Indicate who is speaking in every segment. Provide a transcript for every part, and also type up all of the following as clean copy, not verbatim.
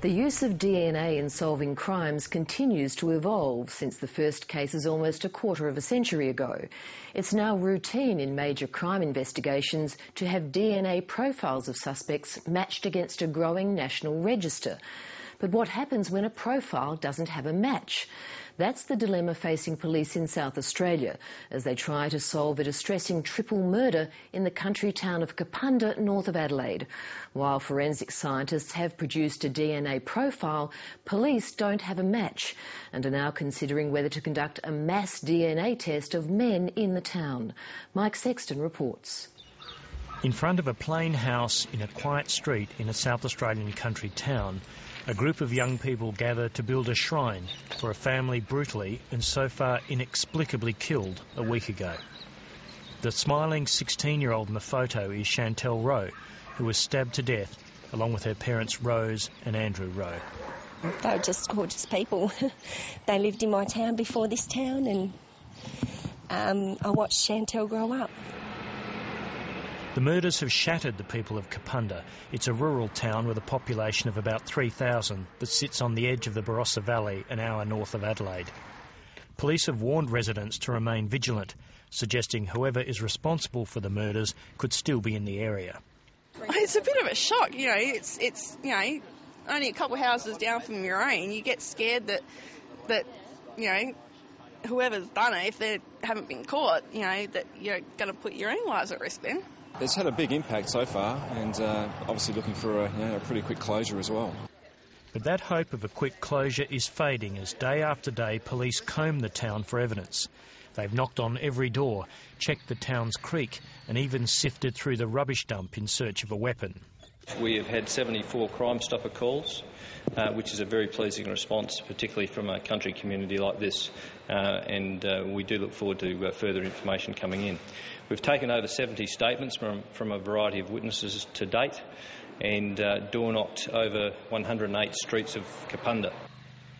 Speaker 1: The use of DNA in solving crimes continues to evolve since the first cases almost a quarter of a century ago. It's now routine in major crime investigations to have DNA profiles of suspects matched against a growing national register. But what happens when a profile doesn't have a match? That's the dilemma facing police in South Australia as they try to solve a distressing triple murder in the country town of Kapunda, north of Adelaide. While forensic scientists have produced a DNA profile, police don't have a match and are now considering whether to conduct a mass DNA test of men in the town. Mike Sexton reports.
Speaker 2: In front of a plain house in a quiet street in a South Australian country town, a group of young people gather to build a shrine for a family brutally and so far inexplicably killed a week ago. The smiling 16-year-old in the photo is Chantel Rowe, who was stabbed to death along with her parents Rose and Andrew Rowe.
Speaker 3: They were just gorgeous people. They lived in my town before this town, and I watched Chantel grow up.
Speaker 2: The murders have shattered the people of Kapunda. It's a rural town with a population of about 3,000 that sits on the edge of the Barossa Valley, an hour north of Adelaide. Police have warned residents to remain vigilant, suggesting whoever is responsible for the murders could still be in the area.
Speaker 4: It's a bit of a shock, it's only a couple of houses down from your own. You get scared that whoever's done it, if they haven't been caught, that you're going to put your own lives at risk then.
Speaker 5: It's had a big impact so far, and obviously looking for a pretty quick closure as well.
Speaker 2: But that hope of a quick closure is fading as day after day police comb the town for evidence. They've knocked on every door, checked the town's creek and even sifted through the rubbish dump in search of a weapon.
Speaker 6: We have had 74 Crime Stopper calls, which is a very pleasing response, particularly from a country community like this, and we do look forward to further information coming in. We've taken over 70 statements from a variety of witnesses to date and door-knocked over 108 streets of Kapunda.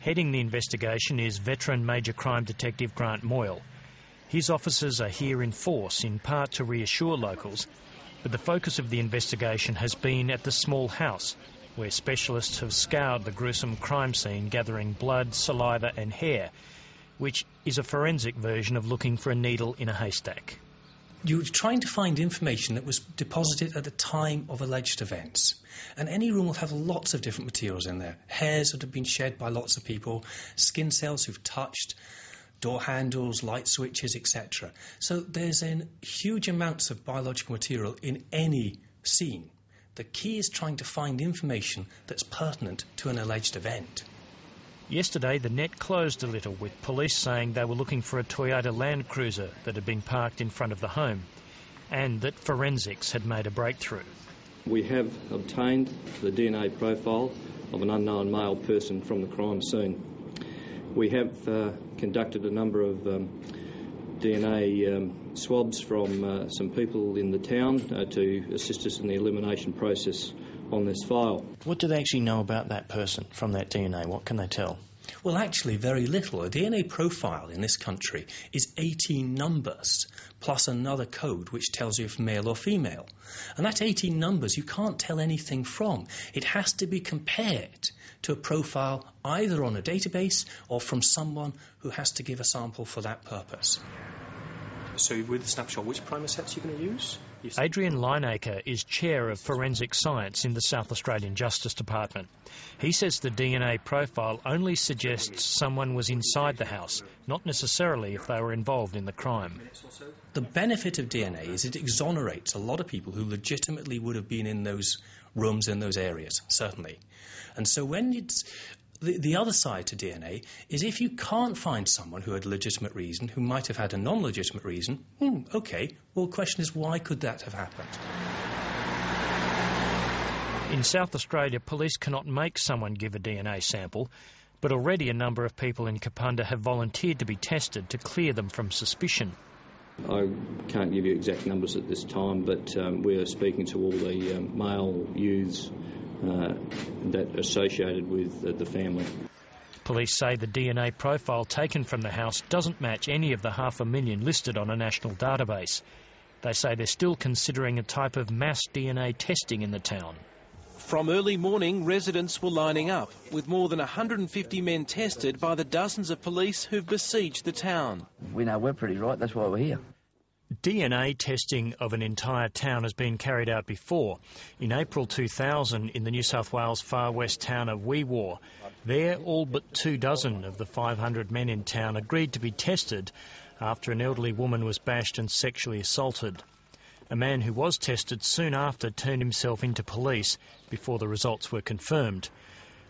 Speaker 2: Heading the investigation is veteran Major Crime Detective Grant Moyle. His officers are here in force, in part to reassure locals, but the focus of the investigation has been at the small house, where specialists have scoured the gruesome crime scene, gathering blood, saliva and hair, which is a forensic version of looking for a needle in a haystack.
Speaker 7: You're trying to find information that was deposited at the time of alleged events. And any room will have lots of different materials in there. Hairs that have been shed by lots of people, skin cells who've touched, door handles, light switches, etc. So there's a huge amounts of biological material in any scene. The key is trying to find information that's pertinent to an alleged event.
Speaker 2: Yesterday, the net closed a little, with police saying they were looking for a Toyota Land Cruiser that had been parked in front of the home, and that forensics had made a breakthrough.
Speaker 6: We have obtained the DNA profile of an unknown male person from the crime scene. We have conducted a number of DNA swabs from some people in the town to assist us in the elimination process on this file.
Speaker 8: What do they actually know about that person from that DNA? What can they tell?
Speaker 7: Well, actually, very little. A DNA profile in this country is 18 numbers, plus another code which tells you if male or female. And that 18 numbers you can't tell anything from. It has to be compared to a profile either on a database or from someone who has to give a sample for that purpose. So with the snapshot, which primer sets are you going to use?
Speaker 2: Adrian Lineacre is Chair of Forensic Science in the South Australian Justice Department. He says the DNA profile only suggests someone was inside the house, not necessarily if they were involved in the crime.
Speaker 7: The benefit of DNA is it exonerates a lot of people who legitimately would have been in those rooms, in those areas, certainly. And so when it's... The other side to DNA is if you can't find someone who had a legitimate reason, who might have had a non-legitimate reason, OK, well, the question is, why could that have happened?
Speaker 2: In South Australia, police cannot make someone give a DNA sample, but already a number of people in Kapunda have volunteered to be tested to clear them from suspicion.
Speaker 6: I can't give you exact numbers at this time, but we're speaking to all the male youths that associated with the family.
Speaker 2: Police say the DNA profile taken from the house doesn't match any of the 500,000 listed on a national database. They say they're still considering a type of mass DNA testing in the town.
Speaker 9: From early morning, residents were lining up, with more than 150 men tested by the dozens of police who've besieged the town.
Speaker 10: We know we're pretty right, that's why we're here.
Speaker 2: DNA testing of an entire town has been carried out before. In April 2000, in the New South Wales far west town of Wee Waa, there all but 24 of the 500 men in town agreed to be tested after an elderly woman was bashed and sexually assaulted. A man who was tested soon after turned himself into police before the results were confirmed.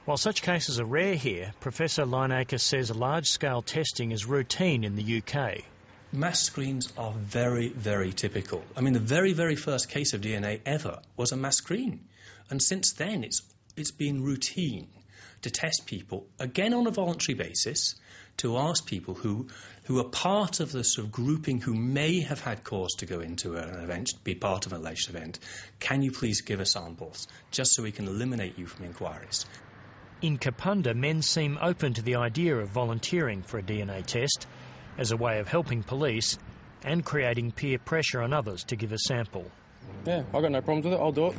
Speaker 2: While such cases are rare here, Professor Lineacre says large-scale testing is routine in the UK.
Speaker 7: Mass screens are very, very typical. I mean, the very, very first case of DNA ever was a mass screen. And since then, it's been routine to test people, again on a voluntary basis, to ask people who are part of the sort of grouping who may have had cause to go into an event, be part of an alleged event, can you please give us samples, just so we can eliminate you from inquiries.
Speaker 2: In Kapunda, men seem open to the idea of volunteering for a DNA test as a way of helping police and creating peer pressure on others to give a sample.
Speaker 11: Yeah, I've got no problems with it, I'll do it.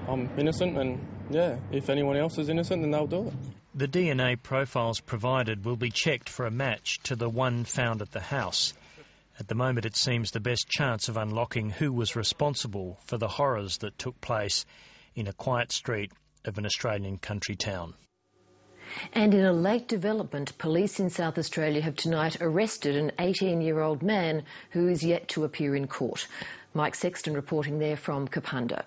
Speaker 11: I'm innocent and, yeah, if anyone else is innocent, then they'll do it.
Speaker 2: The DNA profiles provided will be checked for a match to the one found at the house. At the moment, it seems the best chance of unlocking who was responsible for the horrors that took place in a quiet street of an Australian country town.
Speaker 1: And in a late development, police in South Australia have tonight arrested an 18-year-old man who is yet to appear in court. Mike Sexton reporting there from Kapunda.